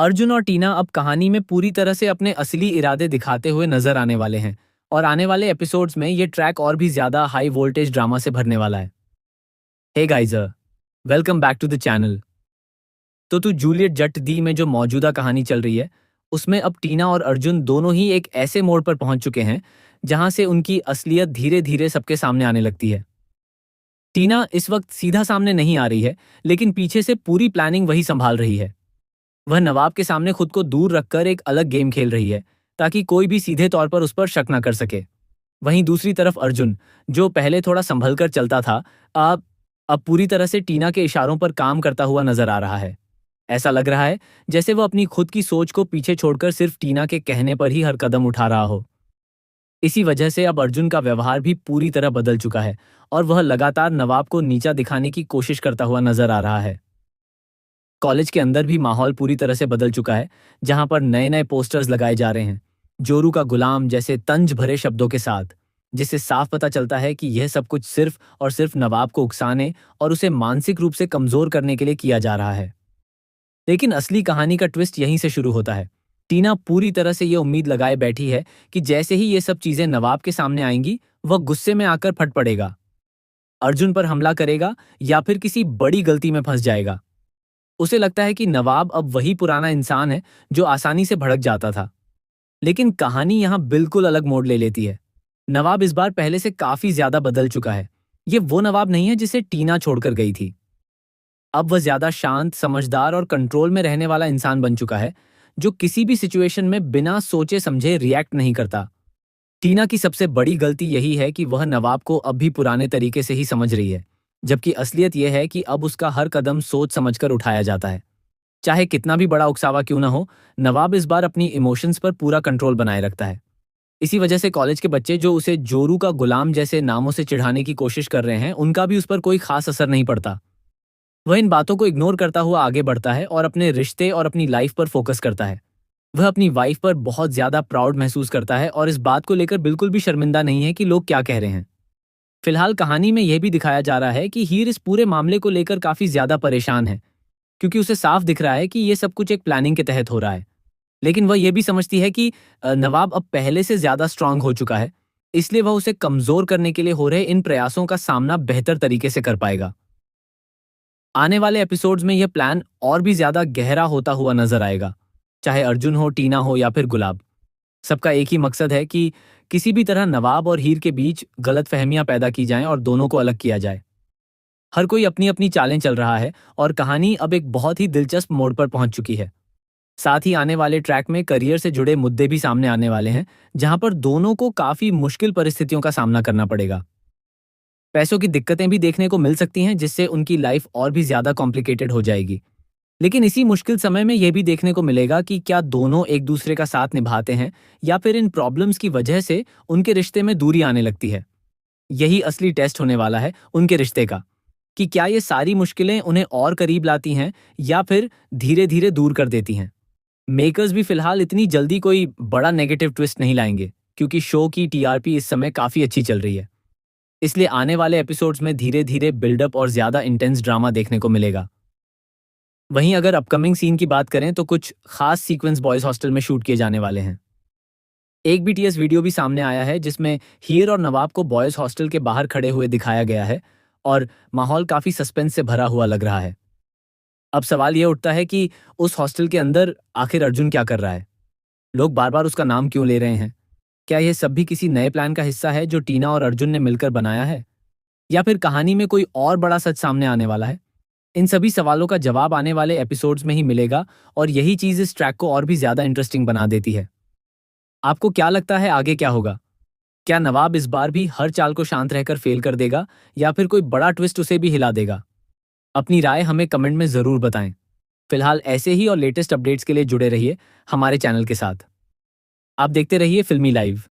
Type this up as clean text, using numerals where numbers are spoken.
अर्जुन और टीना अब कहानी में पूरी तरह से अपने असली इरादे दिखाते हुए नजर आने वाले हैं और आने वाले एपिसोड्स में ये ट्रैक और भी ज्यादा हाई वोल्टेज ड्रामा से भरने वाला है। Hey guys, welcome back to the channel. तो जूलियट जट दी में जो मौजूदा कहानी चल रही है उसमें अब टीना और अर्जुन दोनों ही एक ऐसे मोड़ पर पहुंच चुके हैं जहां से उनकी असलियत धीरे धीरे सबके सामने आने लगती है। टीना इस वक्त सीधा सामने नहीं आ रही है, लेकिन पीछे से पूरी प्लानिंग वही संभाल रही है। वह नवाब के सामने खुद को दूर रखकर एक अलग गेम खेल रही है ताकि कोई भी सीधे तौर पर उस पर शक न कर सके। वहीं दूसरी तरफ अर्जुन, जो पहले थोड़ा संभल कर चलता था, अब पूरी तरह से टीना के इशारों पर काम करता हुआ नजर आ रहा है। ऐसा लग रहा है जैसे वह अपनी खुद की सोच को पीछे छोड़कर सिर्फ टीना के कहने पर ही हर कदम उठा रहा हो। इसी वजह से अब अर्जुन का व्यवहार भी पूरी तरह बदल चुका है और वह लगातार नवाब को नीचा दिखाने की कोशिश करता हुआ नजर आ रहा है। कॉलेज के अंदर भी माहौल पूरी तरह से बदल चुका है, जहां पर नए नए पोस्टर्स लगाए जा रहे हैं, जोरू का गुलाम जैसे तंज भरे शब्दों के साथ, जिससे साफ पता चलता है कि यह सब कुछ सिर्फ और सिर्फ नवाब को उकसाने और उसे मानसिक रूप से कमजोर करने के लिए किया जा रहा है। लेकिन असली कहानी का ट्विस्ट यहीं से शुरू होता है। टीना पूरी तरह से ये उम्मीद लगाए बैठी है कि जैसे ही ये सब चीजें नवाब के सामने आएंगी, वह गुस्से में आकर फट पड़ेगा, अर्जुन पर हमला करेगा या फिर किसी बड़ी गलती में फंस जाएगा। उसे लगता है कि नवाब अब वही पुराना इंसान है जो आसानी से भड़क जाता था। लेकिन कहानी यहां बिल्कुल अलग मोड़ ले लेती है। नवाब इस बार पहले से काफी ज्यादा बदल चुका है। ये वो नवाब नहीं है जिसे टीना छोड़कर गई थी। अब वह ज्यादा शांत, समझदार और कंट्रोल में रहने वाला इंसान बन चुका है, जो किसी भी सिचुएशन में बिना सोचे समझे रिएक्ट नहीं करता। टीना की सबसे बड़ी गलती यही है कि वह नवाब को अब भी पुराने तरीके से ही समझ रही है, जबकि असलियत यह है कि अब उसका हर कदम सोच समझकर उठाया जाता है। चाहे कितना भी बड़ा उकसावा क्यों ना हो, नवाब इस बार अपनी इमोशंस पर पूरा कंट्रोल बनाए रखता है। इसी वजह से कॉलेज के बच्चे जो उसे जोरू का गुलाम जैसे नामों से चिढ़ाने की कोशिश कर रहे हैं, उनका भी उस पर कोई खास असर नहीं पड़ता। वह इन बातों को इग्नोर करता हुआ आगे बढ़ता है और अपने रिश्ते और अपनी लाइफ पर फोकस करता है। वह अपनी वाइफ पर बहुत ज्यादा प्राउड महसूस करता है और इस बात को लेकर बिल्कुल भी शर्मिंदा नहीं है कि लोग क्या कह रहे हैं। फिलहाल कहानी में यह भी दिखाया जा रहा है कि हीर इस पूरे मामले को लेकर काफी ज्यादा परेशान है, क्योंकि उसे साफ दिख रहा है कि यह सब कुछ एक प्लानिंग के तहत हो रहा है। लेकिन वह यह भी समझती है कि नवाब अब पहले से ज्यादा स्ट्रांग हो चुका है, इसलिए वह उसे कमजोर करने के लिए हो रहे इन प्रयासों का सामना बेहतर तरीके से कर पाएगा। आने वाले एपिसोड्स में यह प्लान और भी ज्यादा गहरा होता हुआ नजर आएगा। चाहे अर्जुन हो, टीना हो या फिर गुलाब, सबका एक ही मकसद है कि किसी भी तरह नवाब और हीर के बीच गलतफहमियां पैदा की जाएं और दोनों को अलग किया जाए। हर कोई अपनी अपनी चालें चल रहा है और कहानी अब एक बहुत ही दिलचस्प मोड़ पर पहुंच चुकी है। साथ ही आने वाले ट्रैक में करियर से जुड़े मुद्दे भी सामने आने वाले हैं, जहां पर दोनों को काफी मुश्किल परिस्थितियों का सामना करना पड़ेगा। पैसों की दिक्कतें भी देखने को मिल सकती हैं, जिससे उनकी लाइफ और भी ज्यादा कॉम्प्लिकेटेड हो जाएगी। लेकिन इसी मुश्किल समय में यह भी देखने को मिलेगा कि क्या दोनों एक दूसरे का साथ निभाते हैं या फिर इन प्रॉब्लम्स की वजह से उनके रिश्ते में दूरी आने लगती है। यही असली टेस्ट होने वाला है उनके रिश्ते का, कि क्या ये सारी मुश्किलें उन्हें और करीब लाती हैं या फिर धीरे धीरे दूर कर देती हैं। मेकर्स भी फिलहाल इतनी जल्दी कोई बड़ा नेगेटिव ट्विस्ट नहीं लाएंगे, क्योंकि शो की टीआरपी इस समय काफी अच्छी चल रही है। इसलिए आने वाले एपिसोड्स में धीरे धीरे बिल्डअप और ज्यादा इंटेंस ड्रामा देखने को मिलेगा। वहीं अगर अपकमिंग सीन की बात करें तो कुछ खास सीक्वेंस बॉयज हॉस्टल में शूट किए जाने वाले हैं। एक बीटीएस वीडियो भी सामने आया है जिसमें हीर और नवाब को बॉयज हॉस्टल के बाहर खड़े हुए दिखाया गया है और माहौल काफी सस्पेंस से भरा हुआ लग रहा है। अब सवाल यह उठता है कि उस हॉस्टल के अंदर आखिर अर्जुन क्या कर रहा है? लोग बार बार उसका नाम क्यों ले रहे हैं? क्या यह सब भी किसी नए प्लान का हिस्सा है जो टीना और अर्जुन ने मिलकर बनाया है, या फिर कहानी में कोई और बड़ा सच सामने आने वाला है? इन सभी सवालों का जवाब आने वाले एपिसोड्स में ही मिलेगा और यही चीज इस ट्रैक को और भी ज्यादा इंटरेस्टिंग बना देती है। आपको क्या लगता है आगे क्या होगा? क्या नवाब इस बार भी हर चाल को शांत रहकर फेल कर देगा या फिर कोई बड़ा ट्विस्ट उसे भी हिला देगा? अपनी राय हमें कमेंट में जरूर बताएं। फिलहाल ऐसे ही और लेटेस्ट अपडेट्स के लिए जुड़े रहिए हमारे चैनल के साथ। आप देखते रहिए फिल्मी लाइव।